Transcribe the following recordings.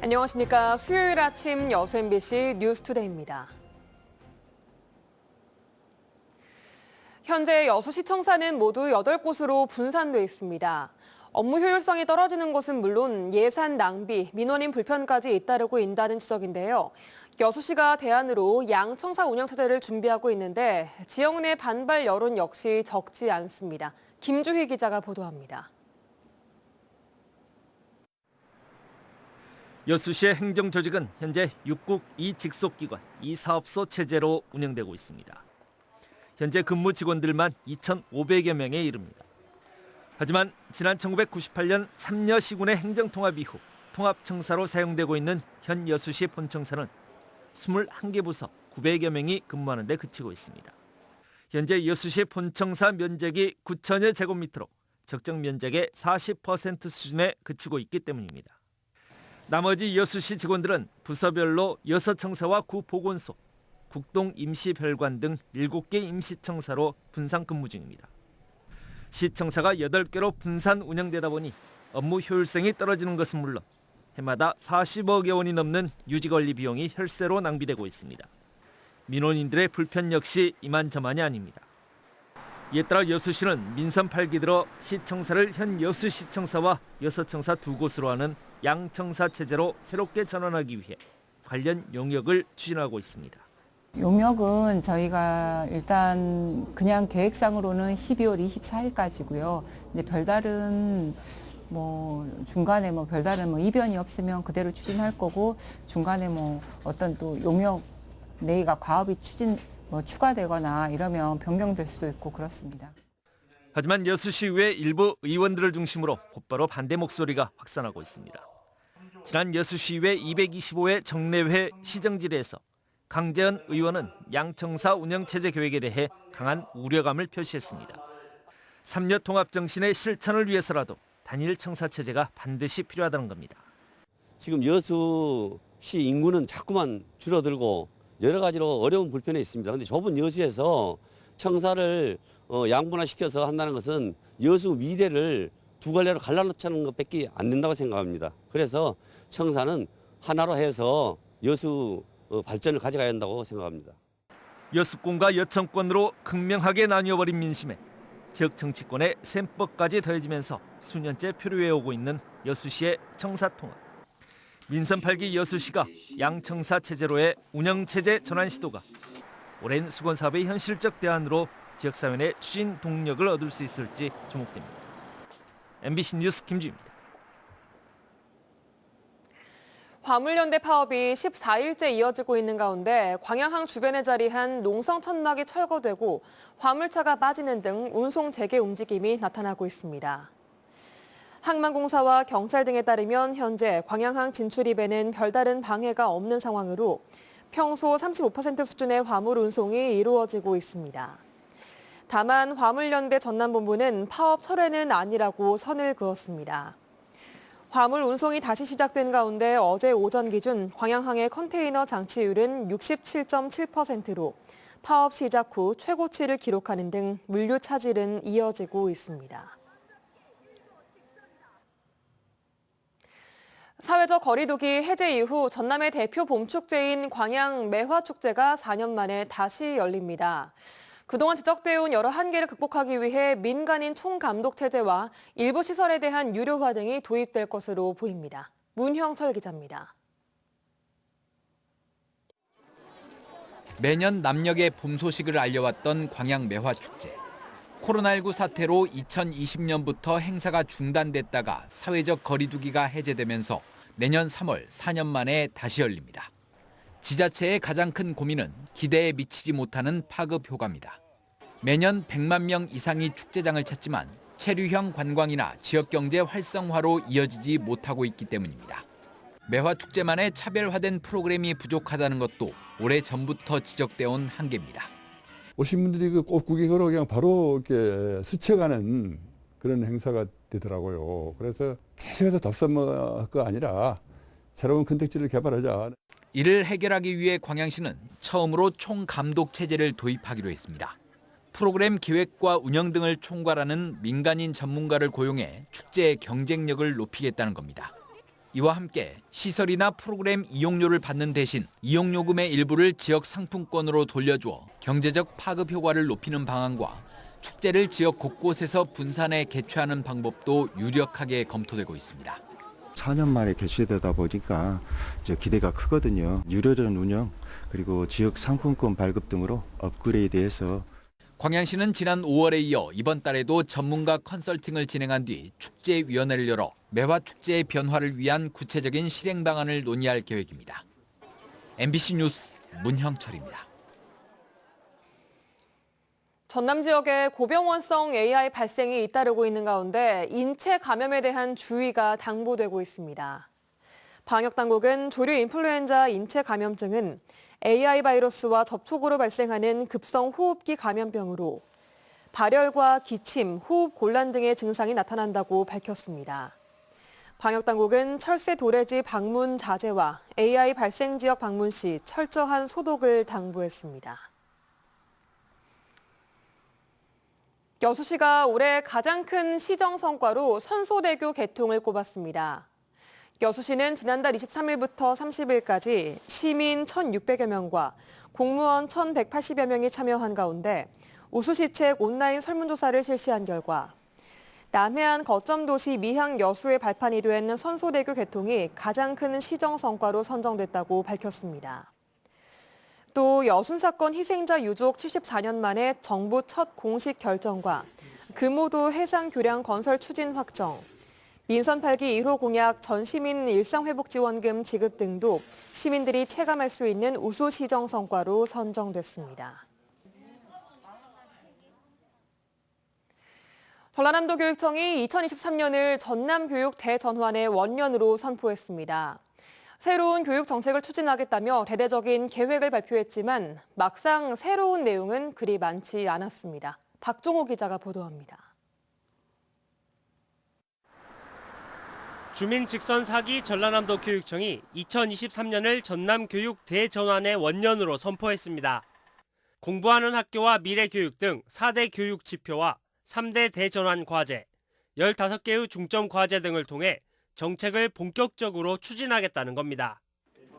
안녕하십니까. 수요일 아침 여수 MBC 뉴스투데이입니다. 현재 여수시청사는 모두 8곳으로 분산돼 있습니다. 업무 효율성이 떨어지는 것은 물론 예산 낭비, 민원인 불편까지 잇따르고 있다는 지적인데요. 여수시가 대안으로 양청사 운영체제를 준비하고 있는데 지역 내 반발 여론 역시 적지 않습니다. 김주희 기자가 보도합니다. 여수시의 행정조직은 현재 6국 2직속기관 2사업소 체제로 운영되고 있습니다. 현재 근무 직원들만 2,500여 명에 이릅니다. 하지만 지난 1998년 3여 시군의 행정통합 이후 통합청사로 사용되고 있는 현 여수시 본청사는 21개 부서 900여 명이 근무하는 데 그치고 있습니다. 현재 여수시 본청사 면적이 9천여 제곱미터로 적정 면적의 40% 수준에 그치고 있기 때문입니다. 나머지 여수시 직원들은 부서별로 6청사와 9보건소, 국동임시별관 등 7개 임시청사로 분산 근무 중입니다. 시청사가 8개로 분산 운영되다 보니 업무 효율성이 떨어지는 것은 물론 해마다 40억여 원이 넘는 유지관리 비용이 혈세로 낭비되고 있습니다. 민원인들의 불편 역시 이만저만이 아닙니다. 이에 따라 여수시는 민선 8기 들어 시청사를 현 여수시청사와 6청사 2곳으로 하는 양청사 체제로 새롭게 전환하기 위해 관련 용역을 추진하고 있습니다. 용역은 저희가 일단 그냥 계획상으로는 12월 24일까지고요. 이제 별다른 중간에 별다른 이변이 없으면 그대로 추진할 거고 중간에 어떤 또 용역 내가 과업이 추가되거나 이러면 변경될 수도 있고 그렇습니다. 하지만 여수시의회 일부 의원들을 중심으로 곧바로 반대 목소리가 확산하고 있습니다. 지난 여수시의회 225회 정례회 시정질에서 강재현 의원은 양청사 운영체제 계획에 대해 강한 우려감을 표시했습니다. 3여 통합 정신의 실천을 위해서라도 단일 청사체제가 반드시 필요하다는 겁니다. 지금 여수시 인구는 자꾸만 줄어들고 여러 가지로 어려운 불편이 있습니다. 그런데 좁은 여수에서 청사를 양분화시켜서 한다는 것은 여수 미래를 두 갈래로 갈라놓자는 것밖에 안 된다고 생각합니다. 그래서 청사는 하나로 해서 여수 발전을 가져가야 한다고 생각합니다. 여수권과 여청권으로 극명하게 나뉘어버린 민심에 지역 정치권의 셈법까지 더해지면서 수년째 표류해오고 있는 여수시의 청사통합. 민선 8기 여수시가 양청사 체제로의 운영체제 전환 시도가 오랜 수건 사업의 현실적 대안으로 지역사회 내 추진 동력을 얻을 수 있을지 주목됩니다. MBC 뉴스 김주희입니다. 화물연대 파업이 14일째 이어지고 있는 가운데 광양항 주변에 자리한 농성 천막이 철거되고 화물차가 빠지는 등 운송 재개 움직임이 나타나고 있습니다. 항만공사와 경찰 등에 따르면 현재 광양항 진출입에는 별다른 방해가 없는 상황으로 평소 35% 수준의 화물 운송이 이루어지고 있습니다. 다만 화물연대 전남본부는 파업 철회는 아니라고 선을 그었습니다. 화물 운송이 다시 시작된 가운데 어제 오전 기준 광양항의 컨테이너 장치율은 67.7%로 파업 시작 후 최고치를 기록하는 등 물류 차질은 이어지고 있습니다. 사회적 거리두기 해제 이후 전남의 대표 봄축제인 광양 매화축제가 4년 만에 다시 열립니다. 그동안 지적되어 온 여러 한계를 극복하기 위해 민간인 총감독 체제와 일부 시설에 대한 유료화 등이 도입될 것으로 보입니다. 문형철 기자입니다. 매년 남녘의 봄 소식을 알려왔던 광양 매화축제. 코로나19 사태로 2020년부터 행사가 중단됐다가 사회적 거리두기가 해제되면서 내년 3월 4년 만에 다시 열립니다. 지자체의 가장 큰 고민은 기대에 미치지 못하는 파급 효과입니다. 매년 100만 명 이상이 축제장을 찾지만 체류형 관광이나 지역경제 활성화로 이어지지 못하고 있기 때문입니다. 매화축제만의 차별화된 프로그램이 부족하다는 것도 오래전부터 지적되어 온 한계입니다. 오신 분들이 그 꽃 구경으로 그냥 바로 이렇게 스쳐가는 그런 행사가 되더라고요. 그래서 계속해서 덥선거 아니라 새로운 컨텐츠를 개발하자. 이를 해결하기 위해 광양시는 처음으로 총감독 체제를 도입하기로 했습니다. 프로그램 기획과 운영 등을 총괄하는 민간인 전문가를 고용해 축제의 경쟁력을 높이겠다는 겁니다. 이와 함께 시설이나 프로그램 이용료를 받는 대신 이용요금의 일부를 지역 상품권으로 돌려주어 경제적 파급 효과를 높이는 방안과 축제를 지역 곳곳에서 분산해 개최하는 방법도 유력하게 검토되고 있습니다. 4년 만에 개최되다 보니까 이제 기대가 크거든요. 유료전 운영 그리고 지역 상품권 발급 등으로 업그레이드해서 광양시는 지난 5월에 이어 이번 달에도 전문가 컨설팅을 진행한 뒤 축제위원회를 열어 매화 축제의 변화를 위한 구체적인 실행 방안을 논의할 계획입니다. MBC 뉴스 문형철입니다. 전남 지역에 고병원성 AI 발생이 잇따르고 있는 가운데 인체 감염에 대한 주의가 당부되고 있습니다. 방역당국은 조류 인플루엔자 인체 감염증은 AI 바이러스와 접촉으로 발생하는 급성 호흡기 감염병으로 발열과 기침, 호흡 곤란 등의 증상이 나타난다고 밝혔습니다. 방역당국은 철새 도래지 방문 자제와 AI 발생 지역 방문 시 철저한 소독을 당부했습니다. 여수시가 올해 가장 큰 시정 성과로 선소대교 개통을 꼽았습니다. 여수시는 지난달 23일부터 30일까지 시민 1,600여 명과 공무원 1,180여 명이 참여한 가운데 우수시책 온라인 설문조사를 실시한 결과 남해안 거점도시 미향 여수의 발판이 된 선소대교 개통이 가장 큰 시정 성과로 선정됐다고 밝혔습니다. 또 여순 사건 희생자 유족 74년 만에 정부 첫 공식 결정과 금오도 해상 교량 건설 추진 확정, 민선 8기 1호 공약 전 시민 일상회복지원금 지급 등도 시민들이 체감할 수 있는 우수 시정 성과로 선정됐습니다. 전라남도 교육청이 2023년을 전남교육 대전환의 원년으로 선포했습니다. 새로운 교육 정책을 추진하겠다며 대대적인 계획을 발표했지만 막상 새로운 내용은 그리 많지 않았습니다. 박종호 기자가 보도합니다. 주민 직선 4기 전라남도 교육청이 2023년을 전남교육 대전환의 원년으로 선포했습니다. 공부하는 학교와 미래교육 등 4대 교육 지표와 3대 대전환 과제, 15개의 중점 과제 등을 통해 정책을 본격적으로 추진하겠다는 겁니다.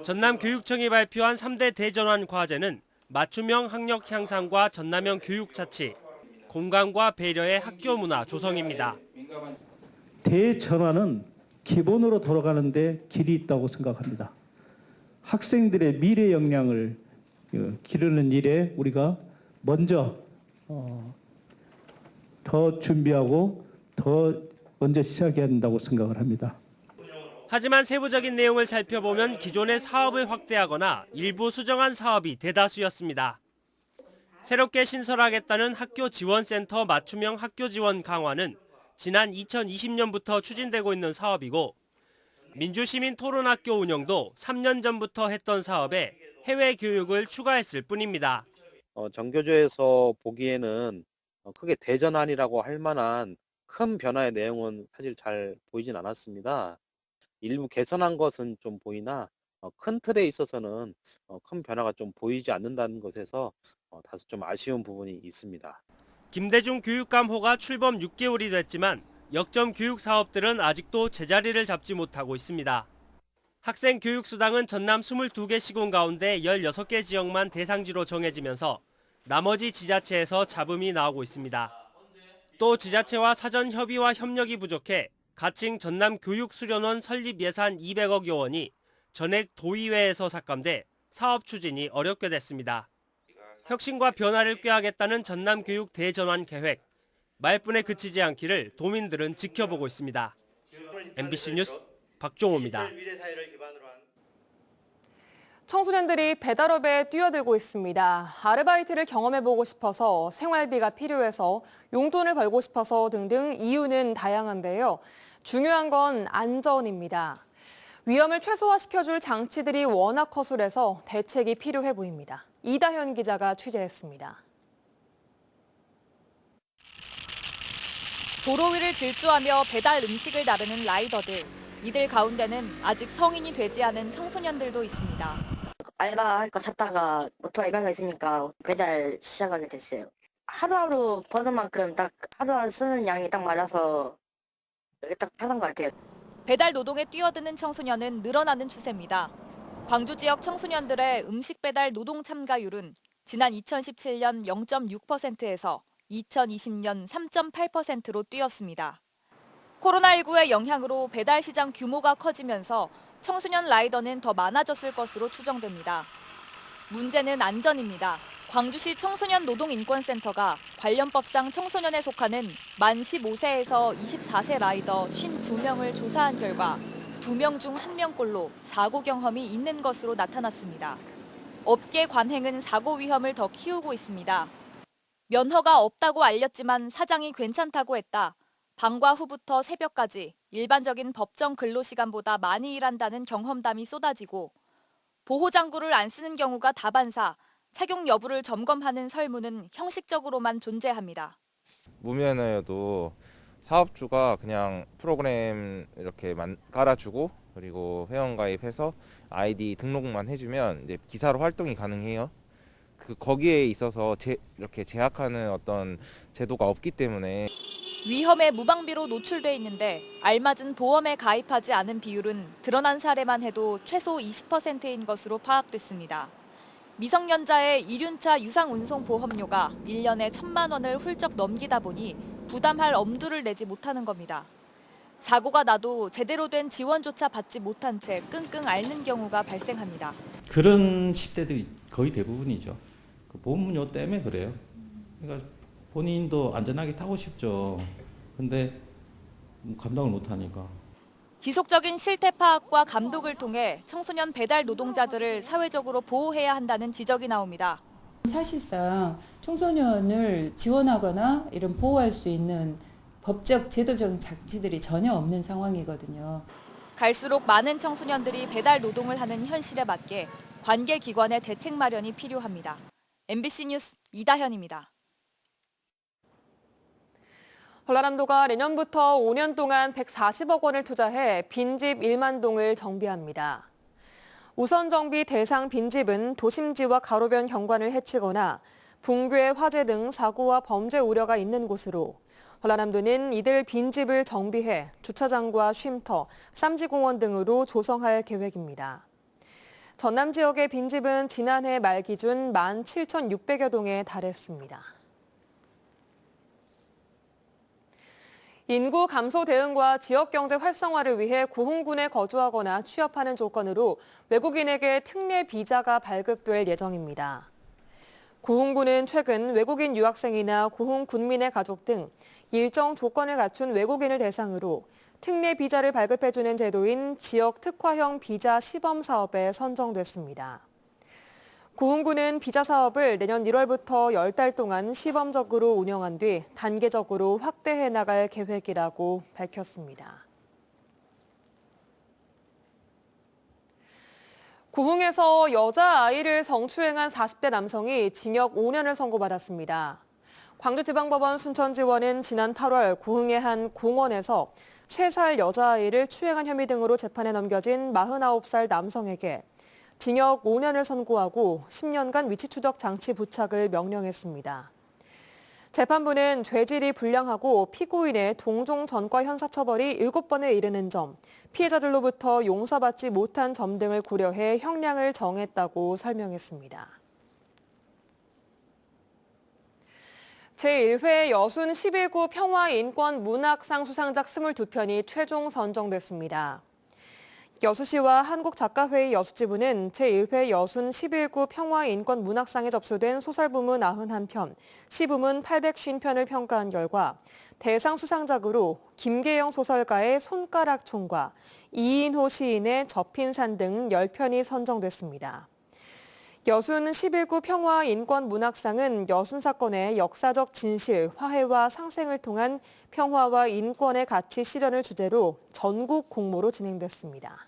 전남교육청이 발표한 3대 대전환 과제는 맞춤형 학력 향상과 전남형 교육 자치, 공감과 배려의 학교 문화 조성입니다. 대전환은 기본으로 돌아가는 데 길이 있다고 생각합니다. 학생들의 미래 역량을 기르는 일에 우리가 먼저 더 준비하고 더 먼저 시작해야 한다고 생각을 합니다. 하지만 세부적인 내용을 살펴보면 기존의 사업을 확대하거나 일부 수정한 사업이 대다수였습니다. 새롭게 신설하겠다는 학교지원센터 맞춤형 학교지원 강화는 지난 2020년부터 추진되고 있는 사업이고 민주시민 토론학교 운영도 3년 전부터 했던 사업에 해외 교육을 추가했을 뿐입니다. 정교조에서 보기에는 크게 대전환이라고 할 만한 큰 변화의 내용은 사실 잘 보이진 않았습니다. 일부 개선한 것은 좀 보이나 큰 틀에 있어서는 큰 변화가 좀 보이지 않는다는 것에서 다소 좀 아쉬운 부분이 있습니다. 김대중 교육감호가 출범 6개월이 됐지만 역점 교육 사업들은 아직도 제자리를 잡지 못하고 있습니다. 학생 교육수당은 전남 22개 시군 가운데 16개 지역만 대상지로 정해지면서 나머지 지자체에서 잡음이 나오고 있습니다. 또 지자체와 사전 협의와 협력이 부족해 가칭 전남교육수련원 설립 예산 200억여 원이 전액 도의회에서 삭감돼 사업 추진이 어렵게 됐습니다. 혁신과 변화를 꾀하겠다는 전남교육 대전환 계획, 말뿐에 그치지 않기를 도민들은 지켜보고 있습니다. MBC 뉴스 박종호입니다. 청소년들이 배달업에 뛰어들고 있습니다. 아르바이트를 경험해보고 싶어서, 생활비가 필요해서, 용돈을 벌고 싶어서 등등 이유는 다양한데요. 중요한 건 안전입니다. 위험을 최소화시켜줄 장치들이 워낙 허술해서 대책이 필요해 보입니다. 이다현 기자가 취재했습니다. 도로 위를 질주하며 배달 음식을 나르는 라이더들. 이들 가운데는 아직 성인이 되지 않은 청소년들도 있습니다. 알바할 거 찾다가 오토바이 알바가 있으니까 배달 시작하게 됐어요. 하루하루 버는 만큼 딱 하루하루 쓰는 양이 딱 맞아서 이렇게 딱 편한 것 같아요. 배달 노동에 뛰어드는 청소년은 늘어나는 추세입니다. 광주 지역 청소년들의 음식 배달 노동 참가율은 지난 2017년 0.6%에서 2020년 3.8%로 뛰었습니다. 코로나19의 영향으로 배달 시장 규모가 커지면서 청소년 라이더는 더 많아졌을 것으로 추정됩니다. 문제는 안전입니다. 광주시 청소년노동인권센터가 관련 법상 청소년에 속하는 만 15세에서 24세 라이더 52명을 조사한 결과 2명 중 1명꼴로 사고 경험이 있는 것으로 나타났습니다. 업계 관행은 사고 위험을 더 키우고 있습니다. 면허가 없다고 알렸지만 사장이 괜찮다고 했다. 방과 후부터 새벽까지 일반적인 법정 근로시간보다 많이 일한다는 경험담이 쏟아지고 보호장구를 안 쓰는 경우가 다반사, 착용 여부를 점검하는 설문은 형식적으로만 존재합니다. 무면허여도 사업주가 그냥 프로그램 이렇게 깔아주고 그리고 회원가입해서 아이디 등록만 해주면 이제 기사로 활동이 가능해요. 거기에 있어서 이렇게 제약하는 어떤 제도가 없기 때문에 위험에 무방비로 노출돼 있는데 알맞은 보험에 가입하지 않은 비율은 드러난 사례만 해도 최소 20%인 것으로 파악됐습니다. 미성년자의 이륜차 유상운송보험료가 1년에 1,000만 원을 훌쩍 넘기다 보니 부담할 엄두를 내지 못하는 겁니다. 사고가 나도 제대로 된 지원조차 받지 못한 채 끙끙 앓는 경우가 발생합니다. 그런 10대들이 거의 대부분이죠. 그 보험료 때문에 그래요. 그러니까 본인도 안전하게 타고 싶죠. 근데 감당을 못하니까. 지속적인 실태 파악과 감독을 통해 청소년 배달 노동자들을 사회적으로 보호해야 한다는 지적이 나옵니다. 사실상 청소년을 지원하거나 이런 보호할 수 있는 법적, 제도적인 장치들이 전혀 없는 상황이거든요. 갈수록 많은 청소년들이 배달 노동을 하는 현실에 맞게 관계기관의 대책 마련이 필요합니다. MBC 뉴스 이다현입니다. 전라남도가 내년부터 5년 동안 140억 원을 투자해 빈집 1만 동을 정비합니다. 우선 정비 대상 빈집은 도심지와 가로변 경관을 해치거나 붕괴, 화재 등 사고와 범죄 우려가 있는 곳으로 전라남도는 이들 빈집을 정비해 주차장과 쉼터, 쌈지공원 등으로 조성할 계획입니다. 전남 지역의 빈집은 지난해 말 기준 17,600여 동에 달했습니다. 인구 감소 대응과 지역 경제 활성화를 위해 고흥군에 거주하거나 취업하는 조건으로 외국인에게 특례 비자가 발급될 예정입니다. 고흥군은 최근 외국인 유학생이나 고흥 군민의 가족 등 일정 조건을 갖춘 외국인을 대상으로 특례 비자를 발급해주는 제도인 지역 특화형 비자 시범 사업에 선정됐습니다. 고흥군은 비자 사업을 내년 1월부터 10달 동안 시범적으로 운영한 뒤 단계적으로 확대해 나갈 계획이라고 밝혔습니다. 고흥에서 여자아이를 성추행한 40대 남성이 징역 5년을 선고받았습니다. 광주지방법원 순천지원은 지난 8월 고흥의 한 공원에서 3살 여자아이를 추행한 혐의 등으로 재판에 넘겨진 49살 남성에게 징역 5년을 선고하고 10년간 위치추적 장치 부착을 명령했습니다. 재판부는 죄질이 불량하고 피고인의 동종 전과 형사처벌이 7번에 이르는 점, 피해자들로부터 용서받지 못한 점 등을 고려해 형량을 정했다고 설명했습니다. 제1회 여순 11구 평화인권문학상 수상작 22편이 최종 선정됐습니다. 여수시와 한국작가회의 여수지부는 제1회 여순 11구 평화인권문학상에 접수된 소설부문 91편, 시부문 850편을 평가한 결과 대상 수상작으로 김계영 소설가의 손가락총과 이인호 시인의 접힌산 등 10편이 선정됐습니다. 여순 11구 평화인권문학상은 여순 사건의 역사적 진실, 화해와 상생을 통한 평화와 인권의 가치 실현을 주제로 전국 공모로 진행됐습니다.